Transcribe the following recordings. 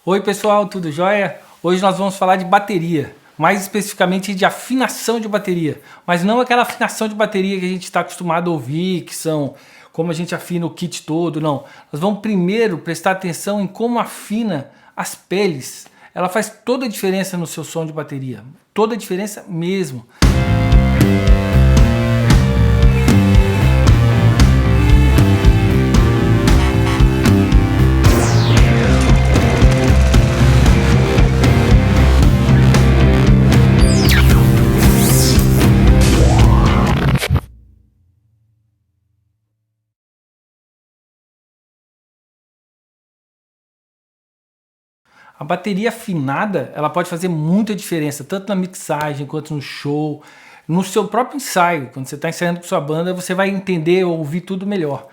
Oi pessoal, tudo jóia? Hoje nós vamos falar de bateria, mais especificamente de afinação de bateria, mas não aquela afinação de bateria que a gente está acostumado a ouvir, que são como a gente afina o kit todo, não. Nós vamos primeiro prestar atenção em como afina as peles. Ela faz toda a diferença no seu som de bateria, toda a diferença mesmo. A bateria afinada, ela pode fazer muita diferença, tanto na mixagem quanto no show, no seu próprio ensaio. Quando você está ensaiando com sua banda, você vai entender ou ouvir tudo melhor.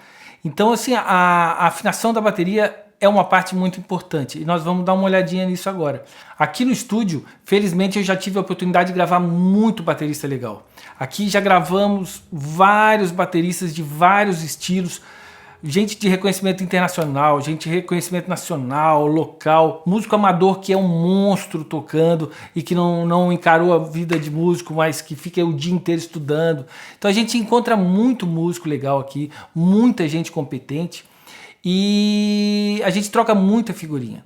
Então, assim, a afinação da bateria é uma parte muito importante e nós vamos dar uma olhadinha nisso agora. Aqui no estúdio, felizmente eu já tive a oportunidade de gravar muito baterista legal. Aqui já gravamos vários bateristas de vários estilos, gente de reconhecimento internacional, gente de reconhecimento nacional, local, músico amador que é um monstro tocando e que não encarou a vida de músico, mas que fica o dia inteiro estudando. Então a gente encontra muito músico legal aqui, muita gente competente e a gente troca muita figurinha.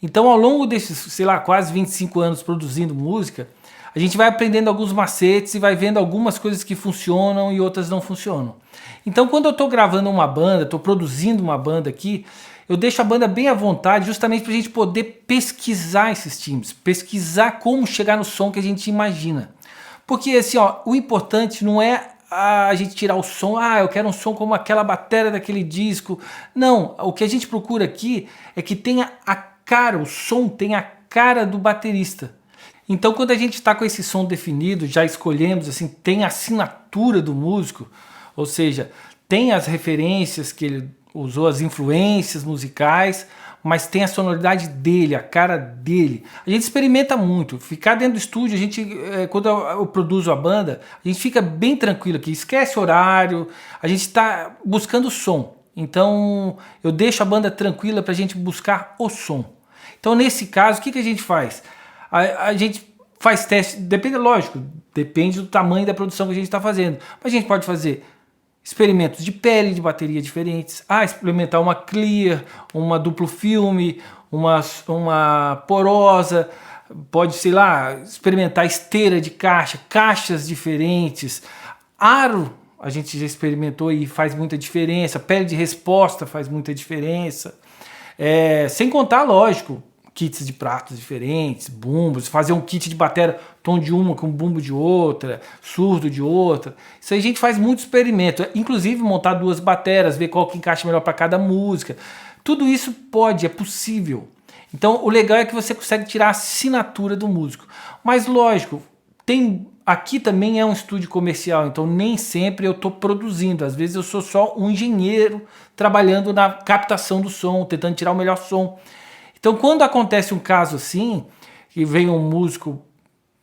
Então ao longo desses, sei lá, quase 25 anos produzindo música, a gente vai aprendendo alguns macetes e vai vendo algumas coisas que funcionam e outras não funcionam. Então quando eu estou gravando uma banda, estou produzindo uma banda aqui, eu deixo a banda bem à vontade justamente para a gente poder pesquisar esses timbres, pesquisar como chegar no som que a gente imagina. Porque assim, ó, o importante não é a gente tirar o som, eu quero um som como aquela bateria daquele disco. Não, o que a gente procura aqui é que tenha a cara, o som tenha a cara do baterista. Então quando a gente está com esse som definido, já escolhemos, assim, tem a assinatura do músico, ou seja, tem as referências que ele usou, as influências musicais, mas tem a sonoridade dele, a cara dele. A gente experimenta muito, ficar dentro do estúdio, a gente, quando eu produzo a banda, a gente fica bem tranquilo aqui, esquece horário, a gente está buscando o som. Então eu deixo a banda tranquila para a gente buscar o som. Então nesse caso, o que a gente faz? A gente faz teste, depende, lógico, depende do tamanho da produção que a gente está fazendo. Mas a gente pode fazer experimentos de pele de bateria diferentes, experimentar uma clear, uma duplo filme, uma porosa, pode, sei lá, experimentar esteira de caixa, caixas diferentes, aro a gente já experimentou e faz muita diferença, pele de resposta faz muita diferença, sem contar, lógico, kits de pratos diferentes, bumbos, fazer um kit de bateria, tom de uma com bumbo de outra, surdo de outra. Isso aí a gente faz muito experimento, inclusive montar duas baterias, ver qual que encaixa melhor para cada música. Tudo isso pode, é possível. Então o legal é que você consegue tirar a assinatura do músico. Mas lógico, aqui também é um estúdio comercial, então nem sempre eu estou produzindo. Às vezes eu sou só um engenheiro trabalhando na captação do som, tentando tirar o melhor som. Então quando acontece um caso assim, que vem um músico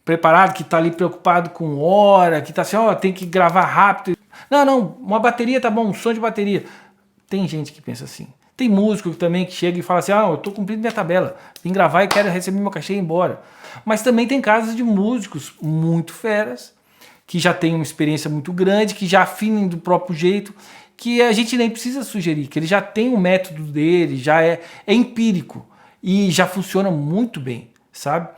preparado, que está ali preocupado com hora, que está assim, tem que gravar rápido. Não, uma bateria tá bom, um som de bateria. Tem gente que pensa assim. Tem músico também que chega e fala assim, eu estou cumprindo minha tabela, vim gravar e quero receber meu cachê e ir embora. Mas também tem casos de músicos muito feras, que já têm uma experiência muito grande, que já afinam do próprio jeito, que a gente nem precisa sugerir, que ele já tem um método dele, já é empírico. E já funciona muito bem, sabe?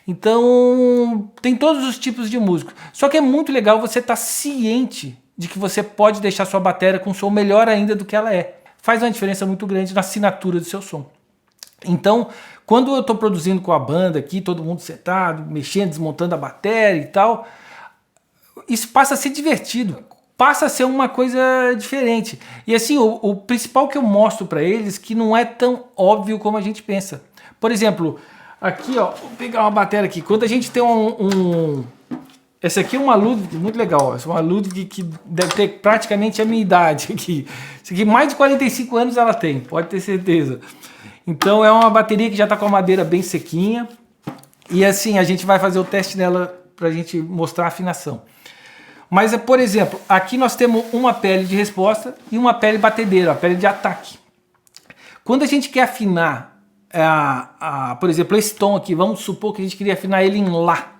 Então tem todos os tipos de músico. Só que é muito legal você estar ciente de que você pode deixar sua bateria com um som melhor ainda do que ela é. Faz uma diferença muito grande na assinatura do seu som. Então, quando eu estou produzindo com a banda aqui, todo mundo sentado, mexendo, desmontando a bateria e tal, isso passa a ser divertido. Passa a ser uma coisa diferente. E assim, o principal que eu mostro para eles que não é tão óbvio como a gente pensa. Por exemplo, aqui, vou pegar uma bateria aqui. Quando a gente tem essa aqui é uma Ludwig muito legal. Essa é uma Ludwig que deve ter praticamente a minha idade aqui. Isso aqui, mais de 45 anos ela tem, pode ter certeza. Então é uma bateria que já está com a madeira bem sequinha. E assim, a gente vai fazer o teste nela para a gente mostrar a afinação. Mas, por exemplo, aqui nós temos uma pele de resposta e uma pele batedeira, a pele de ataque. Quando a gente quer afinar por exemplo, esse tom aqui, vamos supor que a gente queria afinar ele em Lá,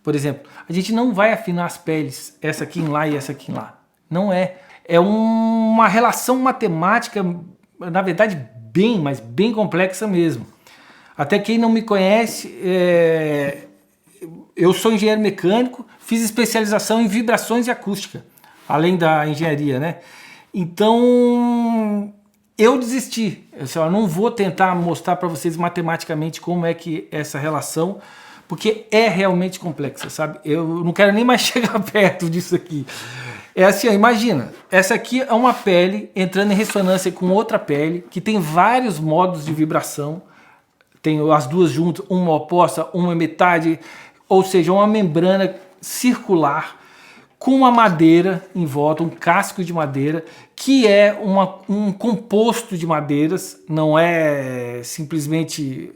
por exemplo. A gente não vai afinar as peles, essa aqui em Lá e essa aqui em Lá. Não é. É uma relação matemática, na verdade, mas bem complexa mesmo. Até quem não me conhece, eu sou engenheiro mecânico, fiz especialização em vibrações e acústica, além da engenharia, né? Então, eu desisti. Eu não vou tentar mostrar para vocês matematicamente como é que essa relação, porque é realmente complexa, sabe? Eu não quero nem mais chegar perto disso aqui. É assim, ó, imagina, essa aqui é uma pele entrando em ressonância com outra pele, que tem vários modos de vibração, tem as duas juntas, uma oposta, uma metade, ou seja, uma membrana circular com uma madeira em volta, um casco de madeira, que é um composto de madeiras, não é simplesmente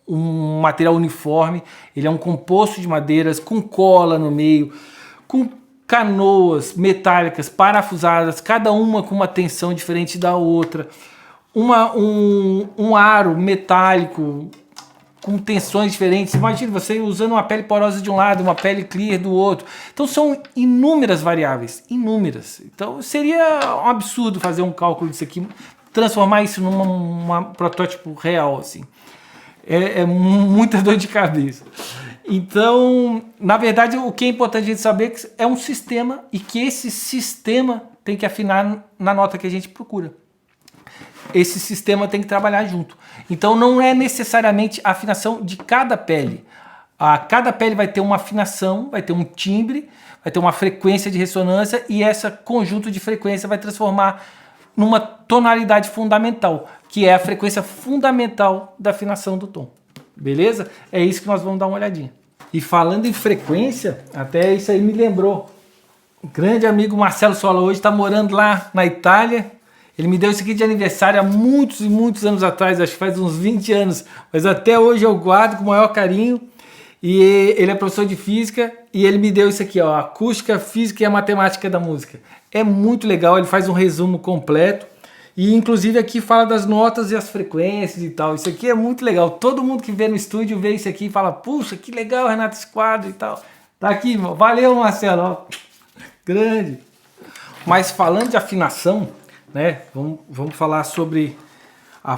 um material uniforme, ele é um composto de madeiras com cola no meio, com canoas metálicas parafusadas, cada uma com uma tensão diferente da outra, um aro metálico com tensões diferentes. Imagina você usando uma pele porosa de um lado, uma pele clear do outro. Então são inúmeras variáveis, inúmeras. Então seria um absurdo fazer um cálculo disso aqui, transformar isso num protótipo real, assim. É muita dor de cabeça. Então, na verdade, o que é importante a gente saber é que é um sistema e que esse sistema tem que afinar na nota que a gente procura. Esse sistema tem que trabalhar junto. Então, não é necessariamente a afinação de cada pele. Cada pele vai ter uma afinação, vai ter um timbre, vai ter uma frequência de ressonância e esse conjunto de frequência vai transformar numa tonalidade fundamental, que é a frequência fundamental da afinação do tom. Beleza? É isso que nós vamos dar uma olhadinha. E falando em frequência, até isso aí me lembrou. O grande amigo Marcelo Sola hoje está morando lá na Itália. Ele me deu isso aqui de aniversário há muitos e muitos anos atrás, acho que faz uns 20 anos. Mas até hoje eu guardo com o maior carinho. E ele é professor de física e ele me deu isso aqui, ó, Acústica, Física e a Matemática da Música. É muito legal, ele faz um resumo completo. E inclusive aqui fala das notas e as frequências e tal. Isso aqui é muito legal. Todo mundo que vê no estúdio vê isso aqui e fala, puxa, que legal, Renato, esse quadro e tal. Tá aqui, valeu, Marcelo. Ó. Grande. Mas falando de afinação, né? Vamos falar sobre a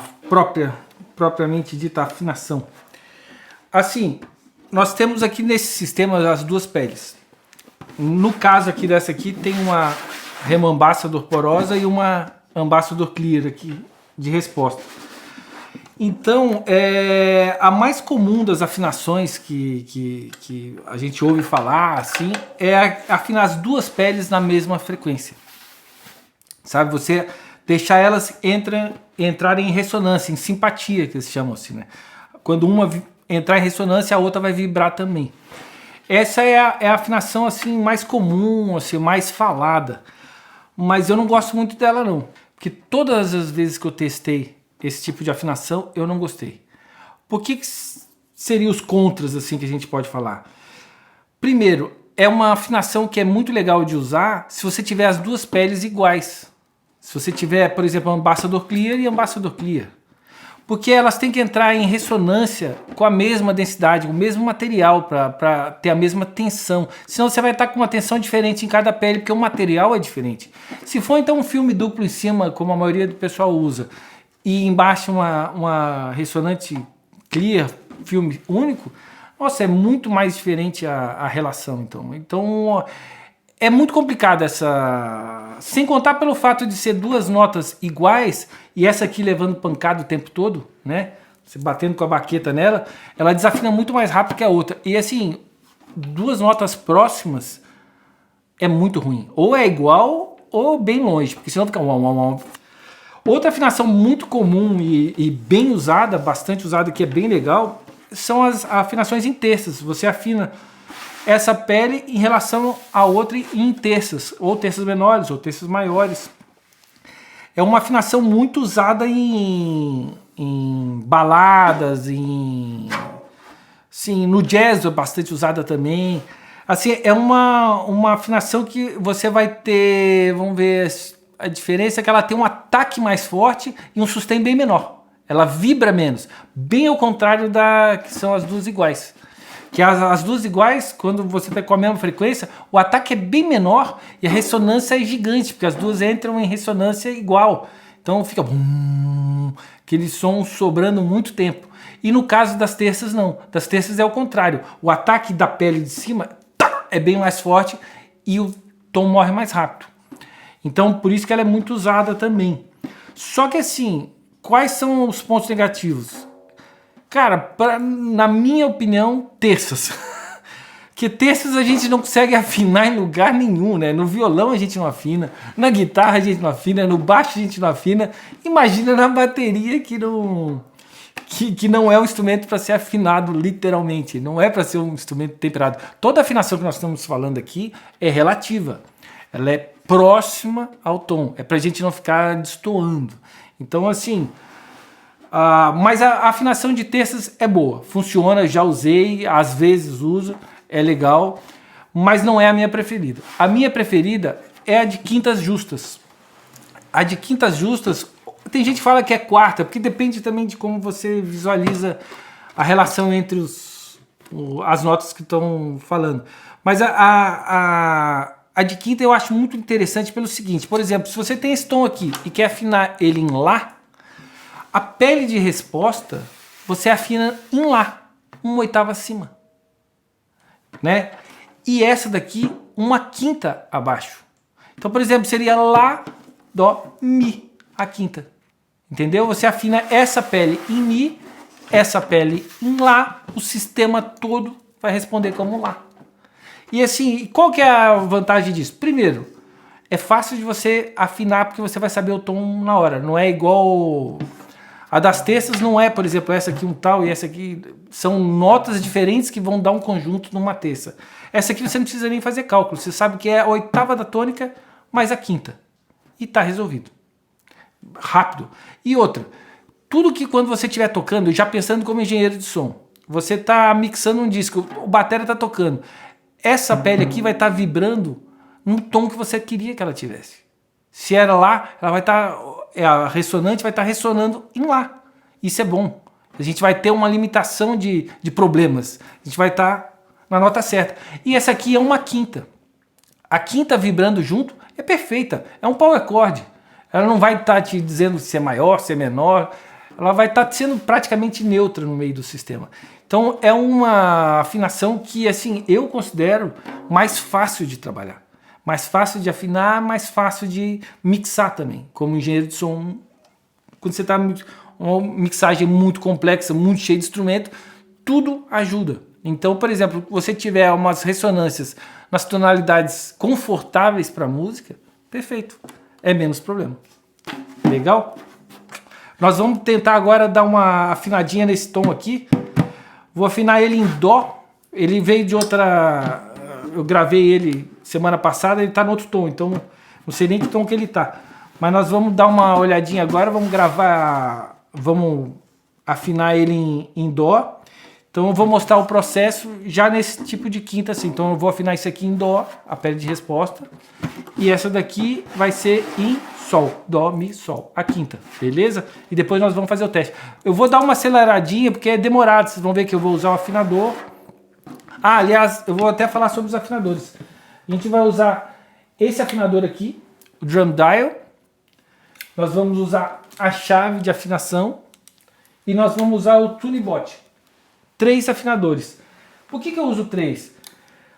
propriamente dita afinação. Assim, nós temos aqui nesse sistema as duas peles. No caso aqui dessa aqui tem uma Rema Ambassador porosa e uma Ambassador Clear aqui de resposta. Então, a mais comum das afinações que a gente ouve falar assim é afinar as duas peles na mesma frequência. Sabe, você deixar elas entrarem em ressonância, em simpatia, que eles chamam assim, né? Quando uma entrar em ressonância, a outra vai vibrar também. Essa é a afinação assim mais comum, assim, mais falada. Mas eu não gosto muito dela não. Porque todas as vezes que eu testei esse tipo de afinação, eu não gostei. Por que seriam os contras assim que a gente pode falar? Primeiro, é uma afinação que é muito legal de usar se você tiver as duas peles iguais. Se você tiver, por exemplo, Ambassador Clear e Ambassador Clear. Porque elas têm que entrar em ressonância com a mesma densidade, o mesmo material para ter a mesma tensão. Senão você vai estar com uma tensão diferente em cada pele, porque o material é diferente. Se for então um filme duplo em cima, como a maioria do pessoal usa, e embaixo uma ressonante clear, filme único, nossa, é muito mais diferente a relação. Então é muito complicado essa... Sem contar pelo fato de ser duas notas iguais e essa aqui levando pancada o tempo todo, né? Você batendo com a baqueta nela, ela desafina muito mais rápido que a outra. E assim, duas notas próximas é muito ruim. Ou é igual ou bem longe, porque senão fica... Outra afinação muito comum e bem usada, bastante usada, que é bem legal, são as afinações em terças. Você afina essa pele em relação a outra em terças, ou terças menores, ou terças maiores. É uma afinação muito usada em baladas, sim, no jazz é bastante usada também. Assim, é uma afinação que você vai ter, vamos ver, a diferença é que ela tem um ataque mais forte e um sustain bem menor. ela vibra menos. Bem ao contrário da que são as duas iguais. Que as duas iguais, quando você está com a mesma frequência, o ataque é bem menor e a ressonância é gigante, porque as duas entram em ressonância igual. Então fica aquele som sobrando muito tempo. E no caso das terças, não. Das terças é o contrário. O ataque da pele de cima é bem mais forte e o tom morre mais rápido. Então por isso que ela é muito usada também. Só que assim, quais são os pontos negativos? Cara, na minha opinião, terças. Porque terças a gente não consegue afinar em lugar nenhum, né? No violão a gente não afina, na guitarra a gente não afina, no baixo a gente não afina. Imagina na bateria que não é um instrumento para ser afinado literalmente. Não é para ser um instrumento temperado. Toda afinação que nós estamos falando aqui é relativa. Ela é próxima ao tom. É para a gente não ficar destoando. Então assim... mas a afinação de terças é boa, funciona, já usei, às vezes uso, é legal, mas não é a minha preferida. A minha preferida é a de quintas justas. A de quintas justas, tem gente que fala que é quarta, porque depende também de como você visualiza a relação entre as notas que estão falando. Mas a de quinta eu acho muito interessante pelo seguinte, por exemplo, se você tem esse tom aqui e quer afinar ele em Lá, a pele de resposta, você afina em Lá, uma oitava acima, né? E essa daqui, uma quinta abaixo. Então, por exemplo, seria Lá, Dó, Mi, a quinta. Entendeu? Você afina essa pele em Mi, essa pele em Lá, o sistema todo vai responder como Lá. E assim, qual que é a vantagem disso? Primeiro, é fácil de você afinar porque você vai saber o tom na hora. Não é igual... A das terças não é, por exemplo, essa aqui um tal e essa aqui... São notas diferentes que vão dar um conjunto numa terça. Essa aqui você não precisa nem fazer cálculo. Você sabe que é a oitava da tônica mais a quinta. E tá resolvido. Rápido. E outra, tudo que quando você estiver tocando, já pensando como engenheiro de som, você tá mixando um disco, o batera tá tocando. Essa pele aqui vai estar vibrando no tom que você queria que ela tivesse. Se era Lá, ela vai estar... a ressonante vai estar ressonando em Lá. Isso é bom. A gente vai ter uma limitação de problemas. A gente vai estar na nota certa. E essa aqui é uma quinta. A quinta vibrando junto é perfeita. É um power chord. Ela não vai estar te dizendo se é maior, se é menor. Ela vai estar sendo praticamente neutra no meio do sistema. Então é uma afinação que assim, eu considero mais fácil de trabalhar. Mais fácil de afinar, mais fácil de mixar também. Como engenheiro de som, quando você está uma mixagem muito complexa, muito cheia de instrumento, tudo ajuda. Então, por exemplo, você tiver umas ressonâncias nas tonalidades confortáveis para a música, perfeito. É menos problema. Legal? Nós vamos tentar agora dar uma afinadinha nesse tom aqui. Vou afinar ele em Dó. Ele veio de outra... Eu gravei ele semana passada, ele tá no outro tom, então não sei nem que tom que ele tá. Mas nós vamos dar uma olhadinha agora, vamos gravar, vamos afinar ele em Dó. Então eu vou mostrar o processo já nesse tipo de quinta assim. Então eu vou afinar isso aqui em Dó, a pele de resposta. E essa daqui vai ser em Sol, Dó, Mi, Sol, a quinta, beleza? E depois nós vamos fazer o teste. Eu vou dar uma aceleradinha porque é demorado, vocês vão ver que eu vou usar o afinador. Ah, aliás, eu vou até falar sobre os afinadores. A gente vai usar esse afinador aqui, o Drum Dial. Nós vamos usar a chave de afinação. E nós vamos usar o Tunebot. 3 afinadores. Por que eu uso 3?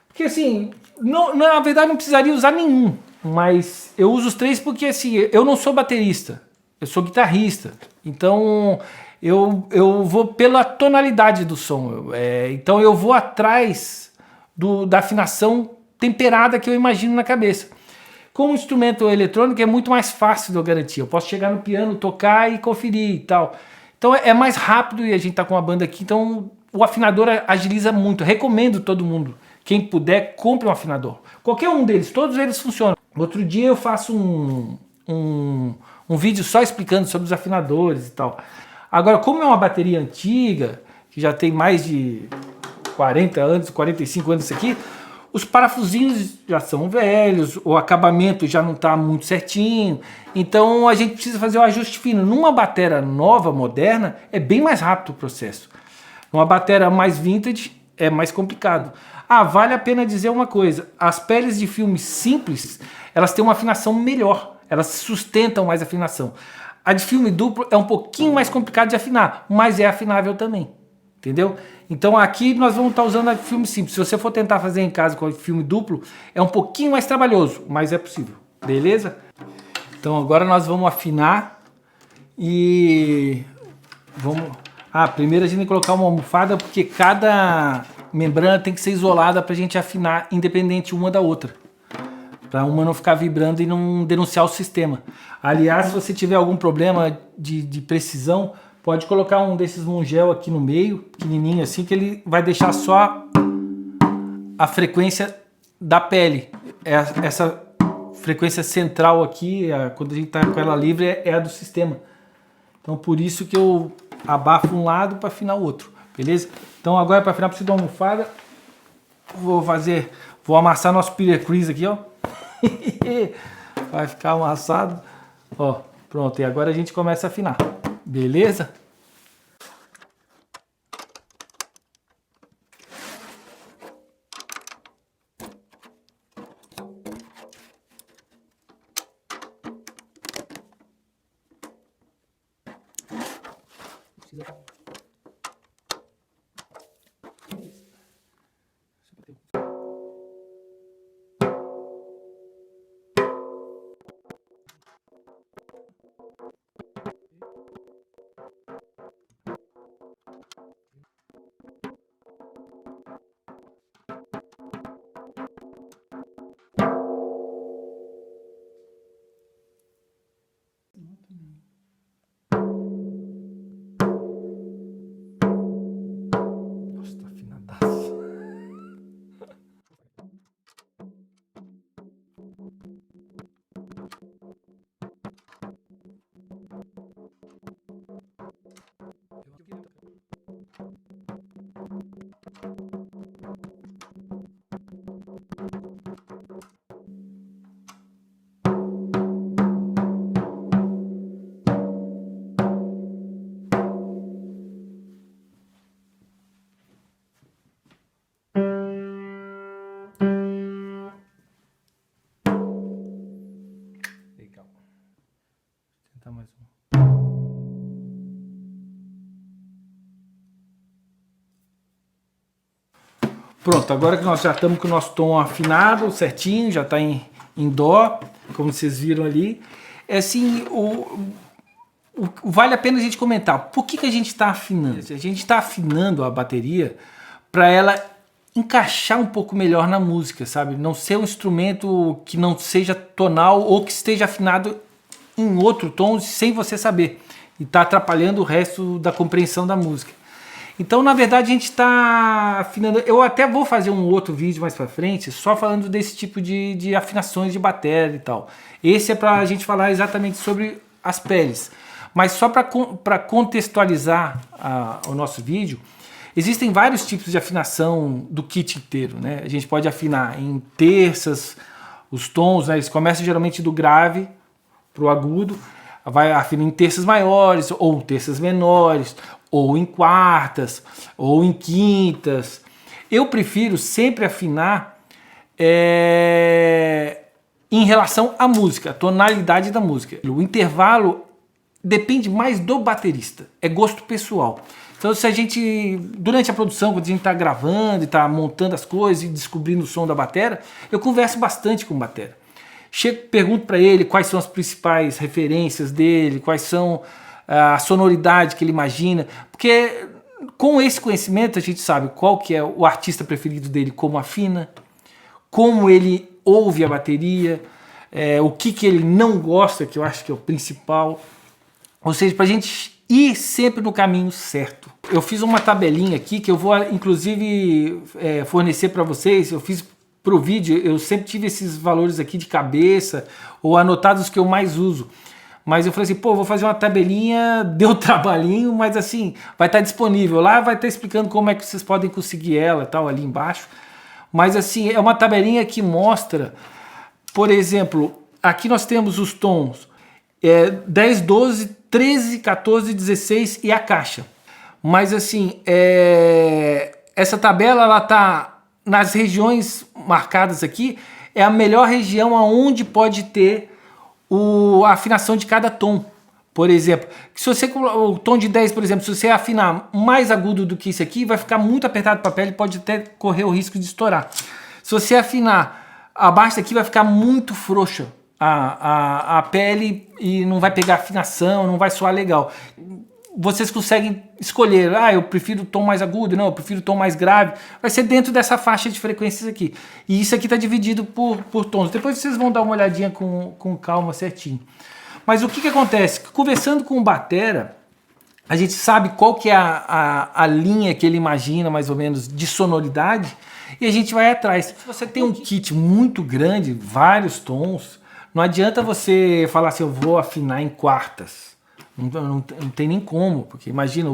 Porque assim, na verdade não precisaria usar nenhum. Mas eu uso os 3 porque assim, eu não sou baterista. Eu sou guitarrista. Então... Eu vou pela tonalidade do som, então eu vou atrás da afinação temperada que eu imagino na cabeça. Com o instrumento eletrônico é muito mais fácil de eu garantir, eu posso chegar no piano, tocar e conferir e tal. Então é mais rápido e a gente tá com uma banda aqui, então o afinador agiliza muito. Recomendo todo mundo, quem puder, compre um afinador. Qualquer um deles, todos eles funcionam. Outro dia eu faço um vídeo só explicando sobre os afinadores e tal. Agora, como é uma bateria antiga, que já tem mais de 40 anos, 45 anos isso aqui, Os parafusinhos já são velhos, o acabamento já não está muito certinho, então a gente precisa fazer o ajuste fino. Numa bateria nova, moderna, é bem mais rápido o processo. Numa bateria mais vintage, é mais complicado. Ah, vale a pena dizer uma coisa, as peles de filme simples, elas têm uma afinação melhor, elas sustentam mais a afinação. A de filme duplo é um pouquinho mais complicado de afinar, mas é afinável também, entendeu? Então aqui nós vamos estar usando a filme simples. Se você for tentar fazer em casa com filme duplo, é um pouquinho mais trabalhoso, mas é possível, beleza? Então agora nós vamos afinar e vamos... Ah, primeiro a gente tem que colocar uma almofada porque cada membrana tem que ser isolada para a gente afinar independente uma da outra, para uma não ficar vibrando e não denunciar o sistema. Aliás, se você tiver algum problema de precisão, pode colocar um desses Mungel aqui no meio, pequenininho assim, que ele vai deixar só a frequência da pele. Essa frequência central aqui, quando a gente está com ela livre, é a do sistema. Então por isso que eu abafo um lado para afinar o outro, beleza? Então agora para afinar preciso de uma almofada. Vou amassar nosso Peter Criss aqui, ó. Vai ficar amassado. Ó, pronto. E agora a gente começa a afinar. Beleza? Nossa, tá afinadaço. Legal. Vou tentar mais um. Pronto, agora que nós já estamos com o nosso tom afinado, certinho, já está em dó, como vocês viram ali. É assim, vale a pena a gente comentar, por que a gente está afinando? A gente está afinando a bateria para ela encaixar um pouco melhor na música, sabe? Não ser um instrumento que não seja tonal ou que esteja afinado em outro tom sem você saber. E está atrapalhando o resto da compreensão da música. Então, na verdade, a gente está afinando... Eu até vou fazer um outro vídeo mais pra frente, só falando desse tipo de afinações de bateria e tal. Esse é pra gente falar exatamente sobre as peles. Mas só para contextualizar o nosso vídeo, existem vários tipos de afinação do kit inteiro, né? A gente pode afinar em terças, os tons, né? Eles começam geralmente do grave pro agudo, vai afinar em terças maiores ou terças menores, ou em quartas, ou em quintas. Eu prefiro sempre afinar em relação à música, a tonalidade da música. O intervalo depende mais do baterista, é gosto pessoal. Então se a gente, durante a produção, quando a gente está gravando e está montando as coisas e descobrindo o som da bateria, eu converso bastante com o batera. Pergunto para ele quais são as principais referências dele, quais são a sonoridade que ele imagina, porque com esse conhecimento a gente sabe qual que é o artista preferido dele, como afina, como ele ouve a bateria, o que ele não gosta, que eu acho que é o principal, ou seja, para a gente ir sempre no caminho certo. Eu fiz uma tabelinha aqui que eu vou inclusive fornecer para vocês, eu fiz para o vídeo, eu sempre tive esses valores aqui de cabeça, ou anotados os que eu mais uso. Mas eu falei assim, pô, vou fazer uma tabelinha, deu trabalhinho, mas assim, vai estar disponível lá, vai estar explicando como é que vocês podem conseguir ela e tal, ali embaixo. Mas assim, é uma tabelinha que mostra, por exemplo, aqui nós temos os tons 10, 12, 13, 14, 16 e a caixa. Mas assim, essa tabela ela tá nas regiões marcadas aqui, é a melhor região aonde pode ter a afinação de cada tom. Por exemplo, se você, o tom de 10, por exemplo, se você afinar mais agudo do que isso aqui, vai ficar muito apertado para a pele e pode até correr o risco de estourar. Se você afinar abaixo daqui, vai ficar muito frouxa a pele e não vai pegar afinação, não vai soar legal. Vocês conseguem escolher, eu prefiro o tom mais agudo, não, eu prefiro o tom mais grave. Vai ser dentro dessa faixa de frequências aqui. E isso aqui está dividido por tons. Depois vocês vão dar uma olhadinha com calma certinho. Mas o que acontece? Conversando com o batera, a gente sabe qual que é a linha que ele imagina, mais ou menos, de sonoridade, e a gente vai atrás. Se você tem um kit muito grande, vários tons, não adianta você falar assim, eu vou afinar em quartas. Não tem nem como, porque imagina,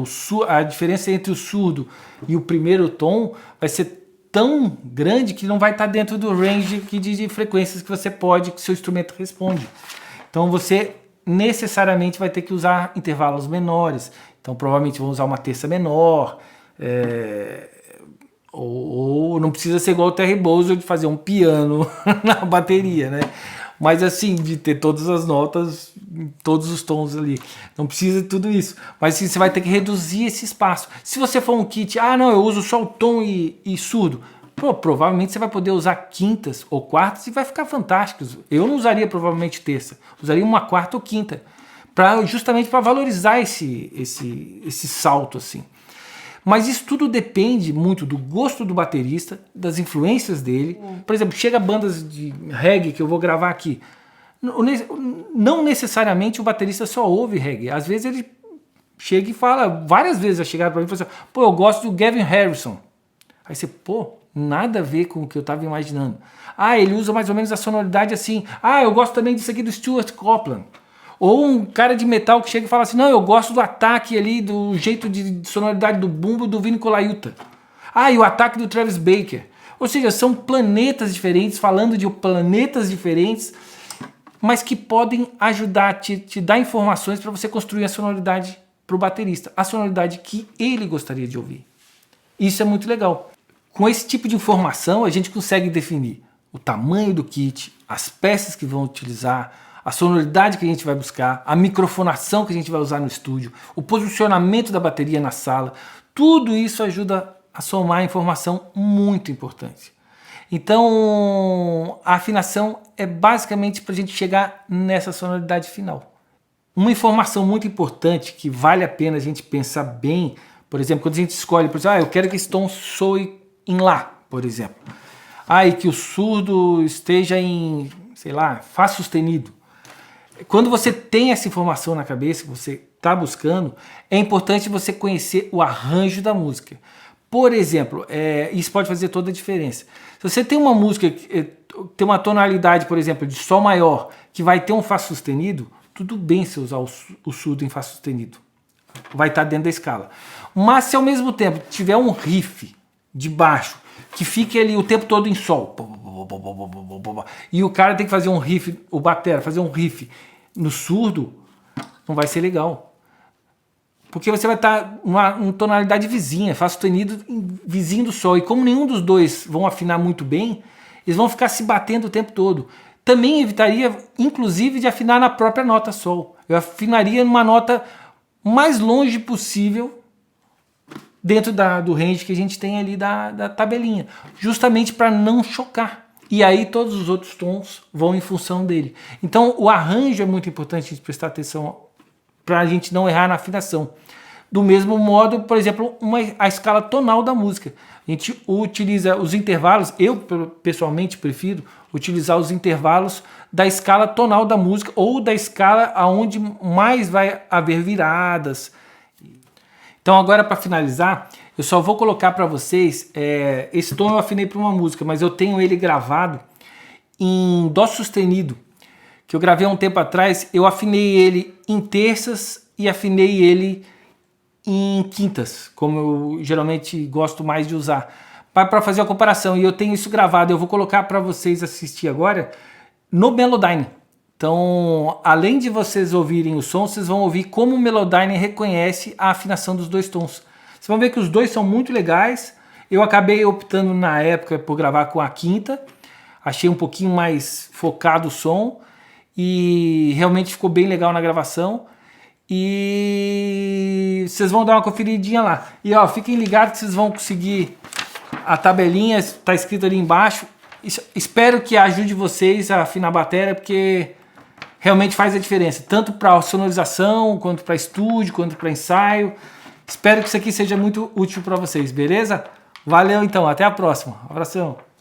a diferença entre o surdo e o primeiro tom vai ser tão grande que não vai estar dentro do range de frequências que você pode, que seu instrumento responde. Então você necessariamente vai ter que usar intervalos menores. Então provavelmente vão usar uma terça menor, ou não precisa ser igual o Terry Bozzio de fazer um piano na bateria, né? Mas assim, de ter todas as notas, todos os tons ali. Não precisa de tudo isso. Mas assim, você vai ter que reduzir esse espaço. Se você for um kit, não, eu uso só o tom e surdo. Provavelmente você vai poder usar quintas ou quartas e vai ficar fantástico. Eu não usaria provavelmente terça. Usaria uma quarta ou quinta. Justamente para valorizar esse salto assim. Mas isso tudo depende muito do gosto do baterista, das influências dele. Por exemplo, chega bandas de reggae que eu vou gravar aqui. Não necessariamente o baterista só ouve reggae. Às vezes ele chega e fala, várias vezes já chegaram para mim e falaram assim, eu gosto do Gavin Harrison. Aí você, nada a ver com o que eu estava imaginando. Ele usa mais ou menos a sonoridade assim. Eu gosto também disso aqui do Stuart Copeland. Ou um cara de metal que chega e fala assim, não, eu gosto do ataque ali, do jeito de sonoridade do bumbo do Vinny Colaiuta. E o ataque do Travis Baker. Ou seja, são planetas diferentes, falando de planetas diferentes, mas que podem ajudar, te dar informações para você construir a sonoridade para o baterista. A sonoridade que ele gostaria de ouvir. Isso é muito legal. Com esse tipo de informação, a gente consegue definir o tamanho do kit, as peças que vão utilizar, a sonoridade que a gente vai buscar, a microfonação que a gente vai usar no estúdio, o posicionamento da bateria na sala, tudo isso ajuda a somar informação muito importante. Então, a afinação é basicamente para a gente chegar nessa sonoridade final. Uma informação muito importante que vale a pena a gente pensar bem, por exemplo, quando a gente escolhe, por exemplo, eu quero que esse tom soe em Lá, por exemplo. E que o surdo esteja em, sei lá, Fá sustenido. Quando você tem essa informação na cabeça, que você está buscando, é importante você conhecer o arranjo da música. Por exemplo, isso pode fazer toda a diferença. Se você tem uma música que tem uma tonalidade, por exemplo, de Sol maior, que vai ter um Fá sustenido, tudo bem se usar o surdo em Fá sustenido. Vai estar dentro da escala. Mas se ao mesmo tempo tiver um riff de baixo, que fique ali o tempo todo em Sol, e o cara tem que fazer um riff, o batera fazer um riff no surdo, não vai ser legal. Porque você vai estar numa tonalidade vizinha, Fá sustenido vizinho do Sol. E como nenhum dos dois vão afinar muito bem, eles vão ficar se batendo o tempo todo. Também evitaria, inclusive, de afinar na própria nota Sol. Eu afinaria numa nota mais longe possível dentro do range que a gente tem ali da tabelinha. Justamente para não chocar. E aí todos os outros tons vão em função dele. Então o arranjo é muito importante a gente prestar atenção para a gente não errar na afinação. Do mesmo modo, por exemplo, a escala tonal da música. A gente utiliza os intervalos, eu pessoalmente prefiro utilizar os intervalos da escala tonal da música ou da escala aonde mais vai haver viradas. Então agora para finalizar, eu só vou colocar para vocês, esse tom eu afinei para uma música, mas eu tenho ele gravado em Dó sustenido, que eu gravei há um tempo atrás. Eu afinei ele em terças e afinei ele em quintas, como eu geralmente gosto mais de usar, para fazer a comparação. E eu tenho isso gravado, eu vou colocar para vocês assistir agora no Melodyne. Então, além de vocês ouvirem o som, vocês vão ouvir como o Melodyne reconhece a afinação dos dois tons. Vocês vão ver que os dois são muito legais. Eu acabei optando na época por gravar com a quinta. Achei um pouquinho mais focado o som e realmente ficou bem legal na gravação. E vocês vão dar uma conferidinha lá. E ó, fiquem ligados que vocês vão conseguir a tabelinha, está escrito ali embaixo. Espero que ajude vocês a afinar a bateria, porque realmente faz a diferença, tanto para sonorização, quanto para estúdio, quanto para ensaio. Espero que isso aqui seja muito útil para vocês, beleza? Valeu então, até a próxima. Abração.